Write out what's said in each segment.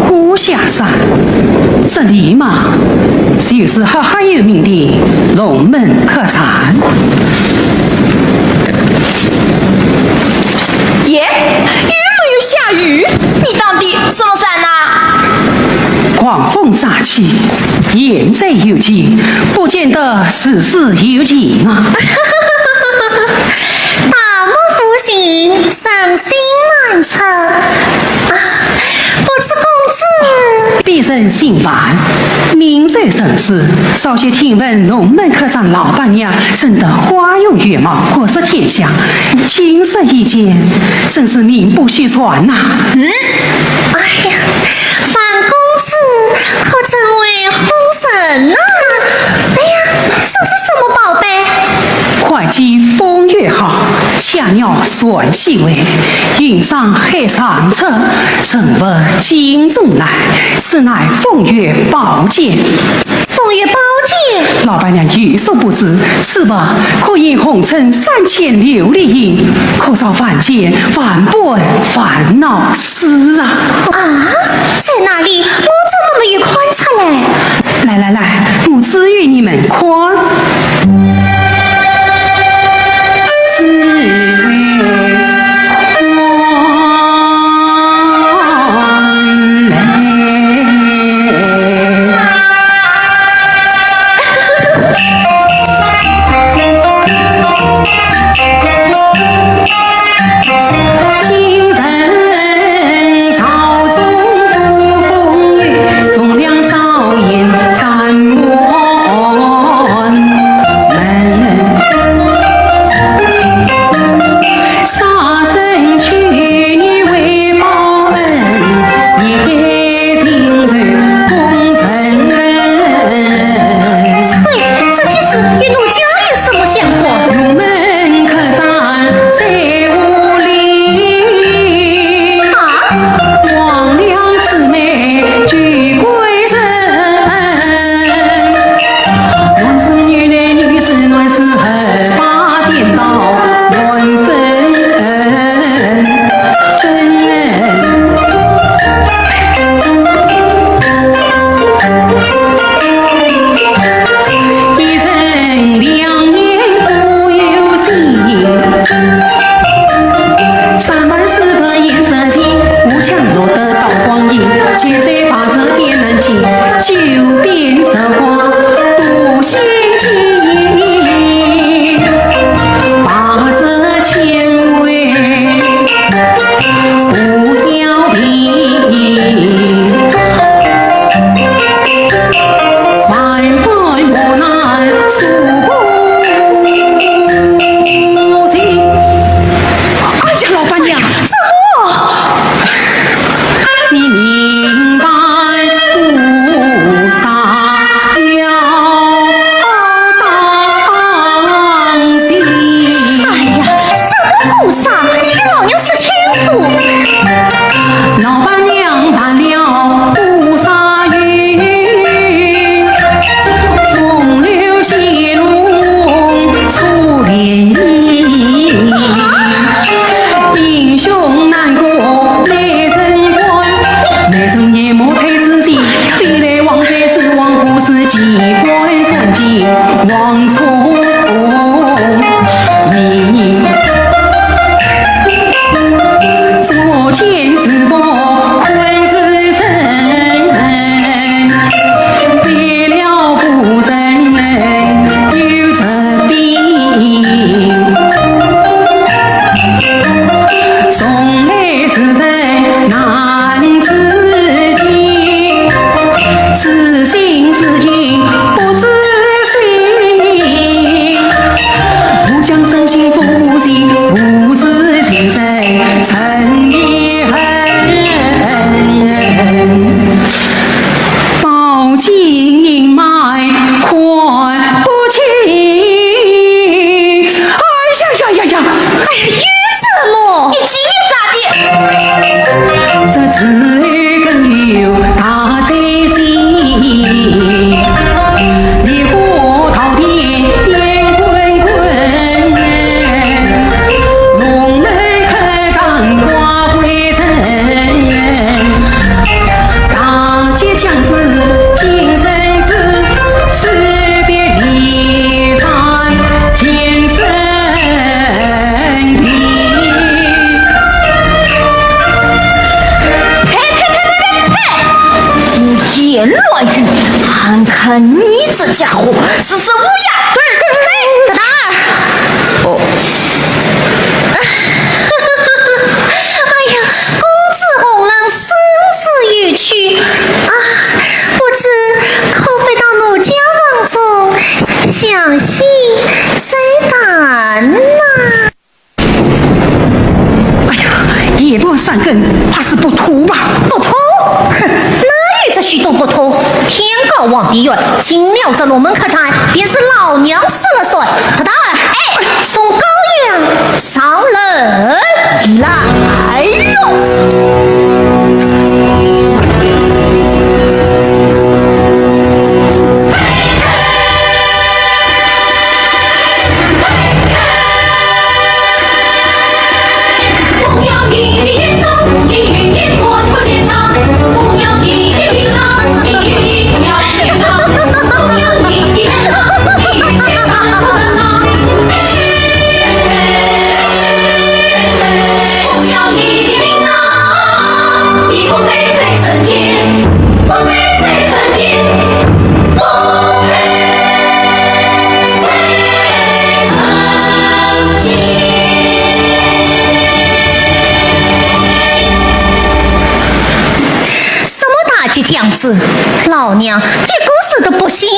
湖下山，这里嘛，就是很有名的龙门客栈。耶，有没有下雨？你到底什么伞啊？狂风乍起，言在有情，不见得事事有情啊。大漠复兴，伤心难测啊！不知公子必生心烦，明州城市，早些听闻龙门客栈老板娘生得花容月貌，国色天香，情色一见，真是名不虚传呐。哎呀，范公子可真为红神啊！哎呀，这是什么宝贝？会稽风月好，恰鸟算细微，云上海上策，人物金中来，此乃风月宝剑。风月宝剑，老板娘有所不知，此物可引红尘3000琉璃银，可造凡间万般烦恼丝啊！啊，在哪里？我怎么没有观察嘞？来，我指与你们看。三更，怕是不妥吧？不妥？哼，哪有这许多不妥？天高望地远，进了这龙门客栈，便是老娘死了算。可大儿，哎，宋高阳上人来哟！这样子，老娘一个死都不行。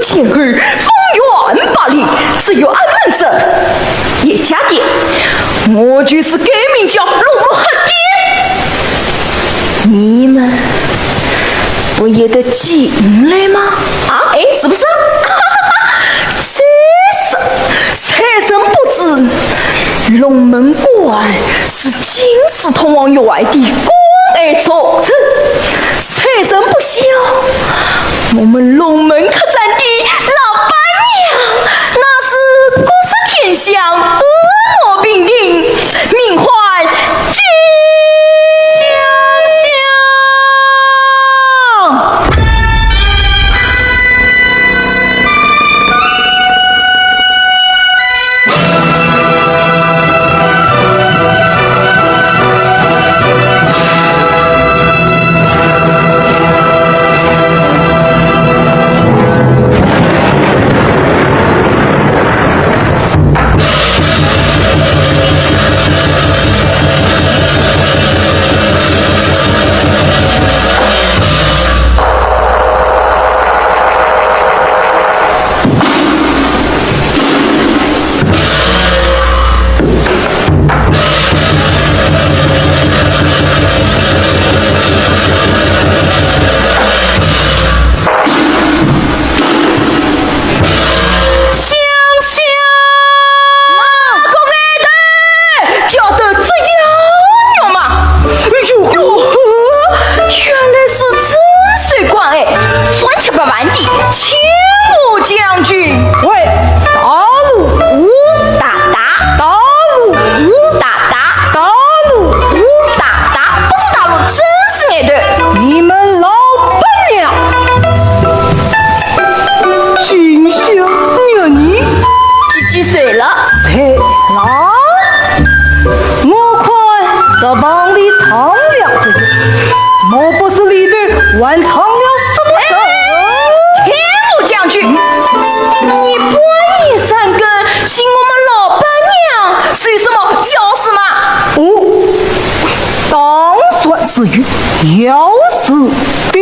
前儿方圆八里只有俺们这叶家店，我就是改名叫龙门店。你们不也得进来吗？啊，哎，是不是？财神不知，龙门关是金石通往外地关爱重臣，财神不晓，我们龙门客栈的老板娘那是国色天香，婀娜并蒂，名唤君相这帮的苍凉之人，莫不是李队完成了什么事？天禄将军，你半夜三更寻我们老板娘，是有什么要事吗？哦，当算是有事的。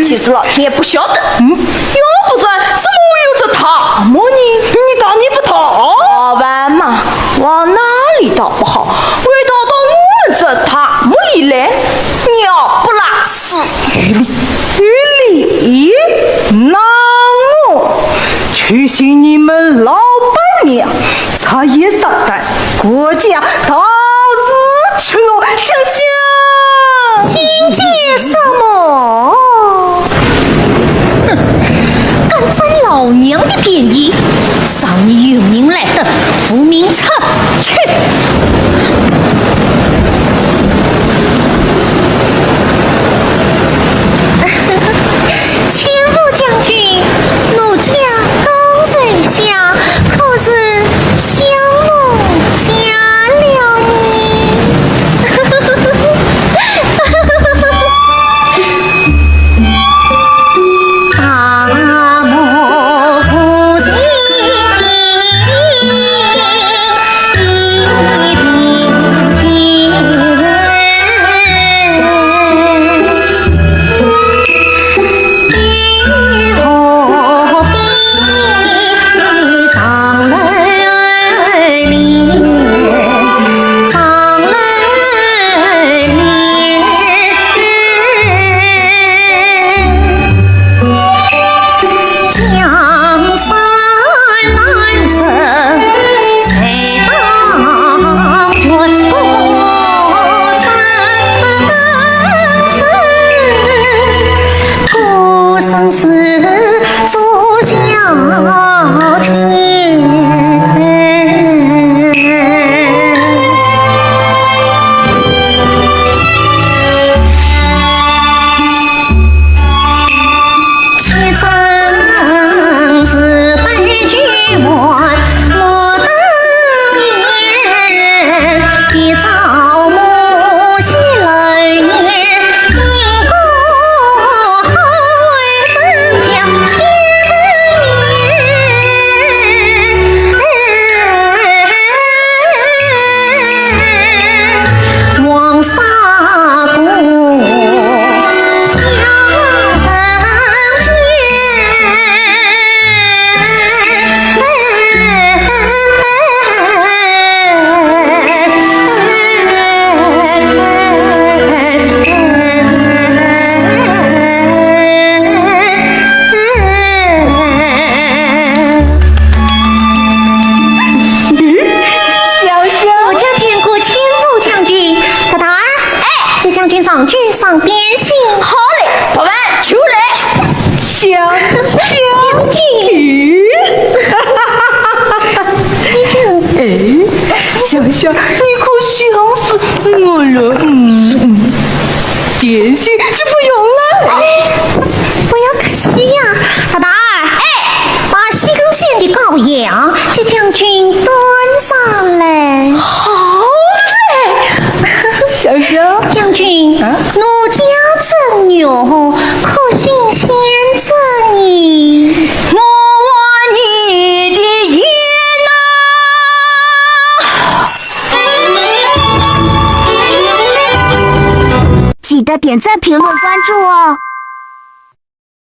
其实老天爷不晓得，要不然怎么会有这塔么呢？你当你不逃？老板嘛，往哪里倒不好，会逃到我们这塔么里来？鸟不拉屎！于理，那我去寻你们老板娘，茶叶上单，国家到日去了，想想心结什么？敢占老娘的便宜，上你有名来的无名册去！千户将军，奴家刚在下，可是相梦见了你。想想，你可想死我了。点心就不用了。不要客气呀，老大儿。把西更县的羔羊，这将军端上来。好。想想，将军，奴家赠牛，可信先子你？我望你的言记得点赞、评论、关注哦！